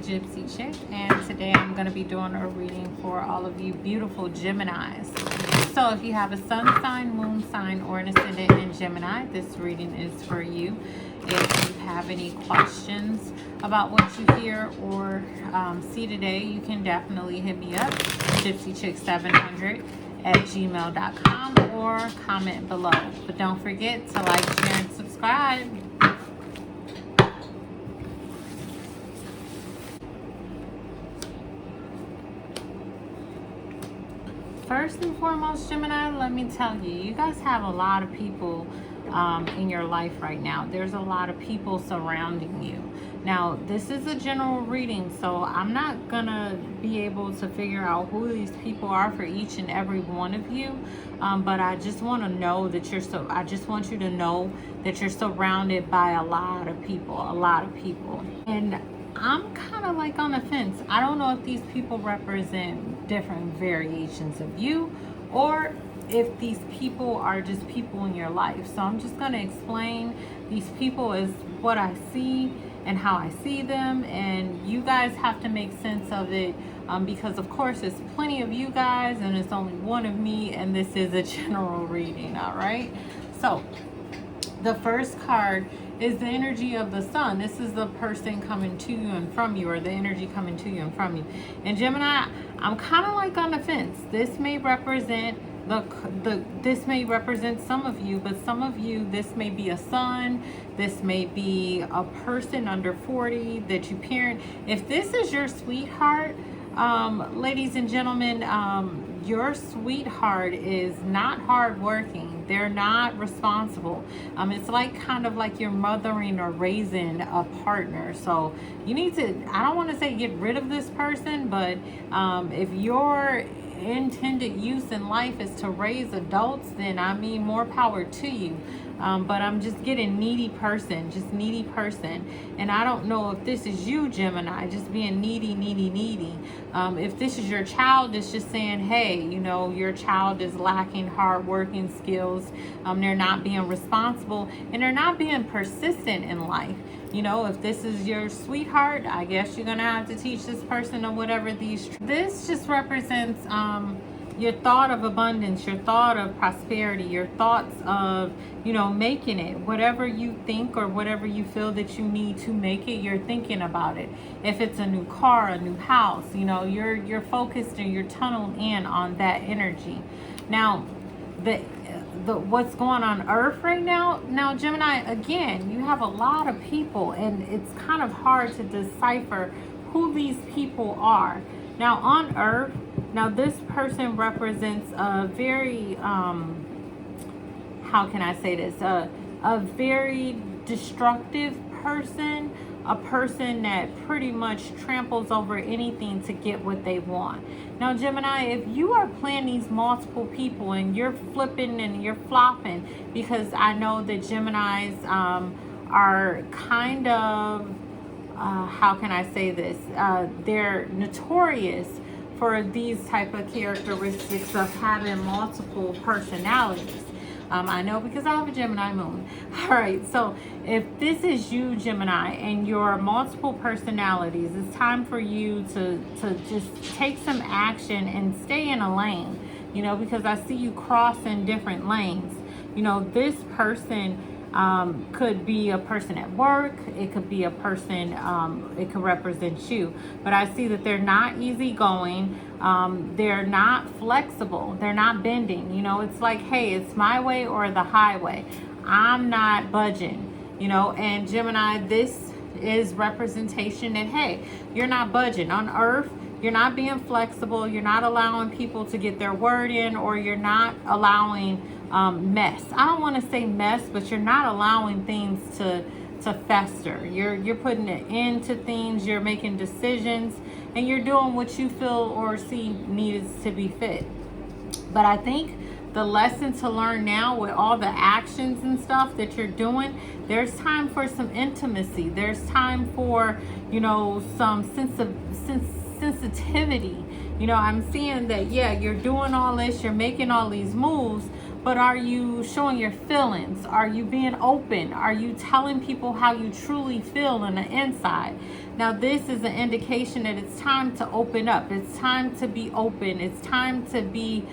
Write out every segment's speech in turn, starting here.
Gypsy Chick, and today I'm going to be doing a reading for all of you beautiful Geminis. So if you have a sun sign, moon sign, or an ascendant in Gemini, this reading is for you. If you have any questions about what you hear or see today, you can definitely hit me up, gypsychick700@gmail.com, or comment below. But don't forget to like, share, and subscribe. First and foremost, Gemini, let me tell you, you guys have a lot of people in your life right now. There's a lot of people surrounding you. Now, this is a general reading, so I'm not gonna be able to figure out who these people are for each and every one of you. But I just want to know that I just want you to know that you're surrounded by a lot of people, And I'm kind of like on the fence. I don't know if these people represent different variations of you, or if these people are just people in your life. So I'm just going to explain these people as what I see and how I see them, and you guys have to make sense of it, because of course there's plenty of you guys and it's only one of me, and this is a general reading. All right, so the first card is the energy of the sun. This is the person coming to you and from you, or the energy coming to you and from you. And Gemini, I'm kind of like on the fence. This may represent this may represent some of you, but some of you, this may be a son, this may be a person under 40 that you parent. If this is your sweetheart, ladies and gentlemen, your sweetheart is not hardworking. They're not responsible. It's like kind of like you're mothering or raising a partner. So you need to, I don't want to say get rid of this person, but if your intended use in life is to raise adults, then I mean, more power to you. But I'm just getting needy person. And I don't know if this is you, Gemini, just being needy. If this is your child, it's just saying, hey, you know, your child is lacking hard-working skills. They're not being responsible, and they're not being persistent in life. You know, if this is your sweetheart, I guess you're going to have to teach this person on whatever this just represents your thought of abundance, your thought of prosperity, your thoughts of, you know, making it. Whatever you think or whatever you feel that you need to make it, you're thinking about it. If it's a new car, a new house, you know, you're focused and you're tunneled in on that energy. Now, what's going on Earth right now, Gemini, again, you have a lot of people, and it's kind of hard to decipher who these people are. Now, on Earth, now this person represents a very, how can I say this? A very destructive person, a person that pretty much tramples over anything to get what they want. Now, Gemini, if you are playing these multiple people and you're flipping and you're flopping, because I know that Geminis are kind of, how can I say this? They're notorious for these type of characteristics of having multiple personalities. I know because I have a Gemini moon. All right, so if this is you, Gemini, and your multiple personalities, it's time for you to just take some action and stay in a lane, you know, because I see you crossing different lanes. You know, this person could be a person at work, it could be a person, it could represent you, but I see that they're not easygoing, they're not flexible, they're not bending. You know, it's like, hey, it's my way or the highway. I'm not budging, you know. And Gemini, this is representation that, hey, you're not budging. On Earth, you're not being flexible, you're not allowing people to get their word in, or you're not allowing mess. I don't want to say mess, but you're not allowing things to fester. You're putting an end to things, you're making decisions, and you're doing what you feel or see needs to be fit. But I think the lesson to learn now, with all the actions and stuff that you're doing, there's time for some intimacy. There's time for, you know, some sensitivity. You know, I'm seeing that, yeah, you're doing all this, you're making all these moves, but are you showing your feelings? Are you being open? Are you telling people how you truly feel on the inside? Now this is an indication that it's time to open up. It's time to be open. It's time to be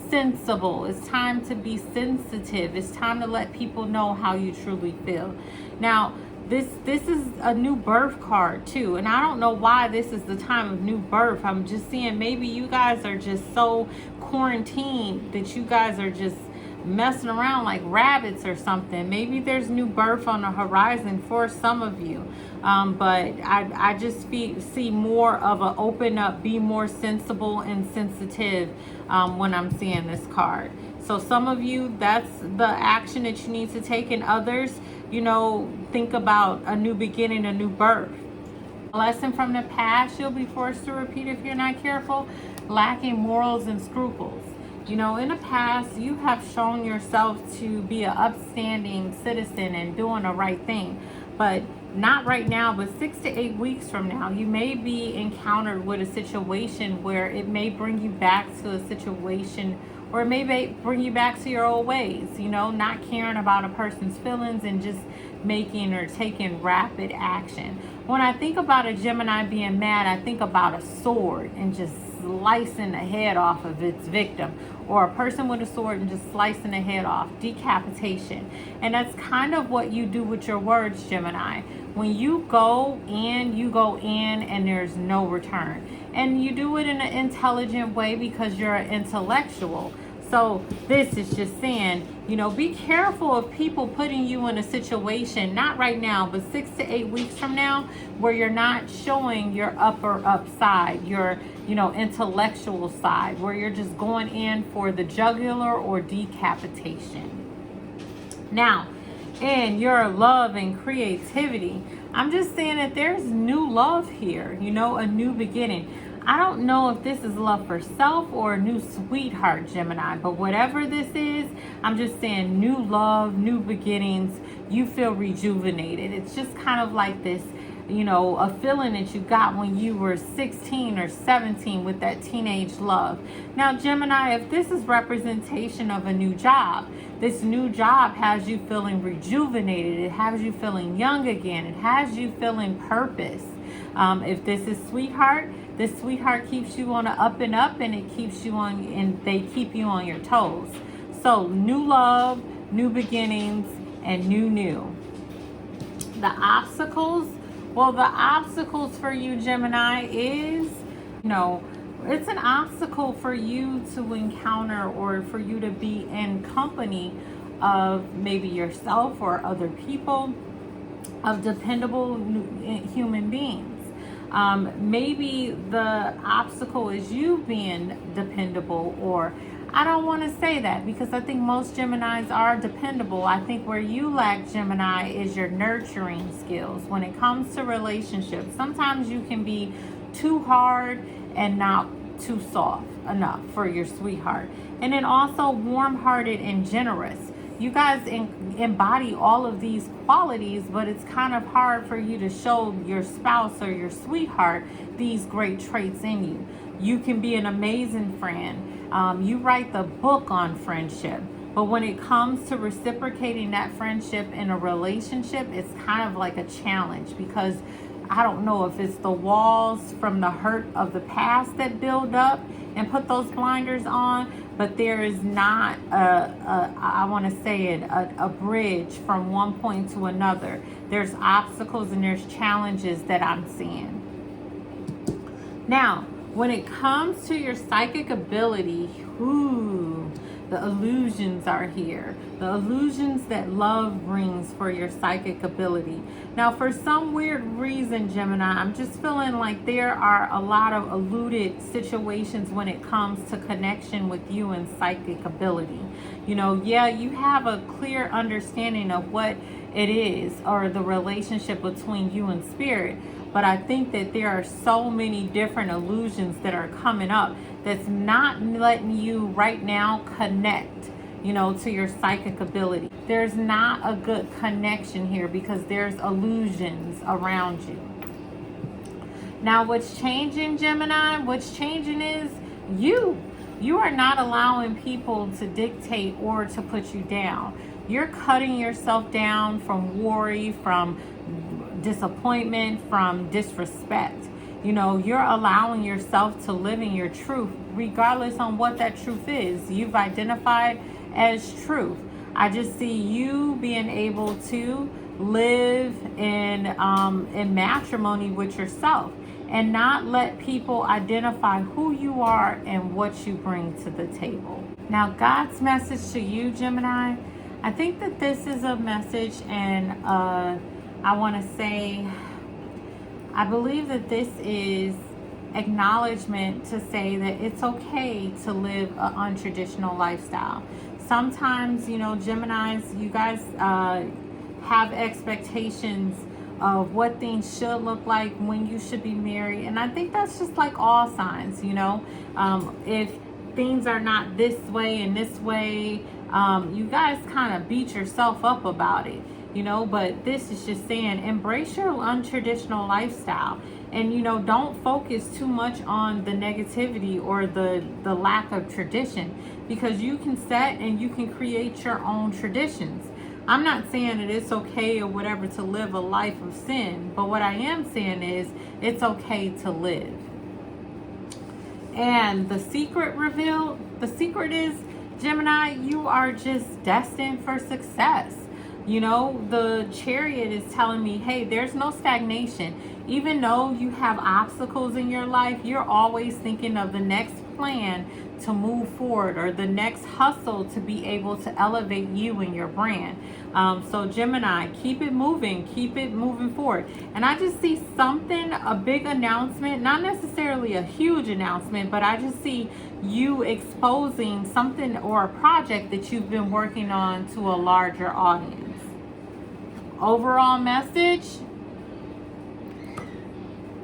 sensible. It's time to be sensitive. It's time to let people know how you truly feel. Now, this is a new birth card too, and I don't know why this is the time of new birth. I'm just seeing maybe you guys are just so quarantined that you guys are just messing around like rabbits or something. Maybe there's new birth on the horizon for some of you, but I just see more of a open up, be more sensible and sensitive when I'm seeing this card. So some of you, that's the action that you need to take, and others, you know, think about a new beginning, a new birth. A lesson from the past you'll be forced to repeat if you're not careful. Lacking morals and scruples. You know, in the past, you have shown yourself to be an upstanding citizen and doing the right thing. But not right now, but 6 to 8 weeks from now, you may be encountered with a situation where it may bring you back to a situation, or it may bring you back to your old ways, you know, not caring about a person's feelings and just making or taking rapid action. When I think about a Gemini being mad, I think about a sword and just slicing the head off of its victim, or a person with a sword and just slicing the head off, decapitation. And that's kind of what you do with your words, Gemini. When you go in and there's no return. And you do it in an intelligent way because you're an intellectual. So this is just saying, you know, be careful of people putting you in a situation, not right now, but 6 to 8 weeks from now, where you're not showing your upper upside, your, you know, intellectual side, where you're just going in for the jugular or decapitation. Now, in your love and creativity, I'm just saying that there's new love here, you know, a new beginning. I don't know if this is love for self or a new sweetheart, Gemini, but whatever this is, I'm just saying new love, new beginnings. You feel rejuvenated. It's just kind of like this, you know, a feeling that you got when you were 16 or 17 with that teenage love. Now, Gemini, if this is representation of a new job, this new job has you feeling rejuvenated. It has you feeling young again. It has you feeling purpose. If this is sweetheart, this sweetheart keeps you on the up and up, and it keeps you on, and they keep you on your toes. So new love, new beginnings, and new. The obstacles, well, the obstacles for you, Gemini, is, you know, it's an obstacle for you to encounter, or for you to be in company of maybe yourself or other people, of dependable human beings. Maybe the obstacle is you being dependable, or I don't want to say that, because I think most Geminis are dependable. I think where you lack, Gemini, is your nurturing skills. When it comes to relationships, sometimes you can be too hard and not too soft enough for your sweetheart. And then also warm-hearted and generous. You guys embody all of these qualities, but it's kind of hard for you to show your spouse or your sweetheart these great traits in you. You can be an amazing friend. You write the book on friendship, but when it comes to reciprocating that friendship in a relationship, it's kind of like a challenge, because I don't know if it's the walls from the hurt of the past that build up and put those blinders on, but there is not I want to say it, a bridge from one point to another. There's obstacles and there's challenges that I'm seeing. Now, when it comes to your psychic ability, the illusions are here. The illusions that love brings for your psychic ability. Now, for some weird reason, Gemini, I'm just feeling like there are a lot of eluded situations when it comes to connection with you and psychic ability. You know, yeah, you have a clear understanding of what it is, or the relationship between you and spirit. But I think that there are so many different illusions that are coming up that's not letting you right now connect, you know, to your psychic ability. There's not a good connection here because there's illusions around you. Now, what's changing, Gemini? What's changing is you. You are not allowing people to dictate or to put you down. You're cutting yourself down from worry, from disappointment, from disrespect. You know, you're allowing yourself to live in your truth, regardless on what that truth is. You've identified as truth. I just see you being able to live in matrimony with yourself and not let people identify who you are and what you bring to the table. Now, God's message to you, Gemini, I think that this is a message, and I want to say, I believe that this is acknowledgement to say that it's okay to live an untraditional lifestyle. Sometimes, you know, Geminis, you guys have expectations of what things should look like, when you should be married. And I think that's just like all signs, you know. If things are not this way and this way, you guys kind of beat yourself up about it, you know. But this is just saying, embrace your untraditional lifestyle. And, you know, don't focus too much on the negativity or the lack of tradition, because you can set and you can create your own traditions. I'm not saying that it's okay or whatever to live a life of sin, but what I am saying is it's okay to live. And the secret revealed, the secret is, Gemini, you are just destined for success. You know, the Chariot is telling me, hey, there's no stagnation. Even though you have obstacles in your life, you're always thinking of the next plan to move forward, or the next hustle to be able to elevate you and your brand. So Gemini, keep it moving forward. And I just see something, a big announcement, not necessarily a huge announcement, but I just see you exposing something or a project that you've been working on to a larger audience. Overall message,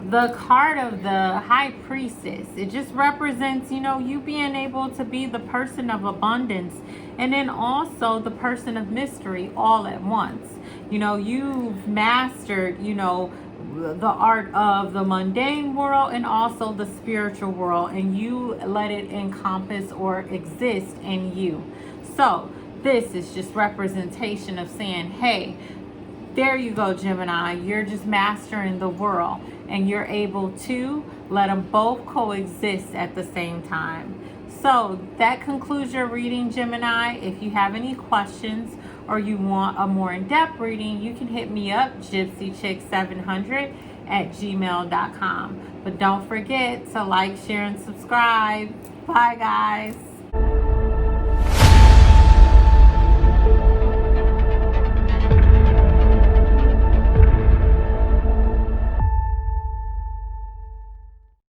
the card of the High Priestess, it just represents, you know, you being able to be the person of abundance and then also the person of mystery all at once. You know, you've mastered, you know, the art of the mundane world and also the spiritual world, and you let it encompass or exist in you. So this is just representation of saying, hey, there you go, Gemini. You're just mastering the world, and you're able to let them both coexist at the same time. So that concludes your reading, Gemini. If you have any questions or you want a more in-depth reading, you can hit me up, gypsychick700 at gmail.com. But don't forget to like, share, and subscribe. Bye, guys.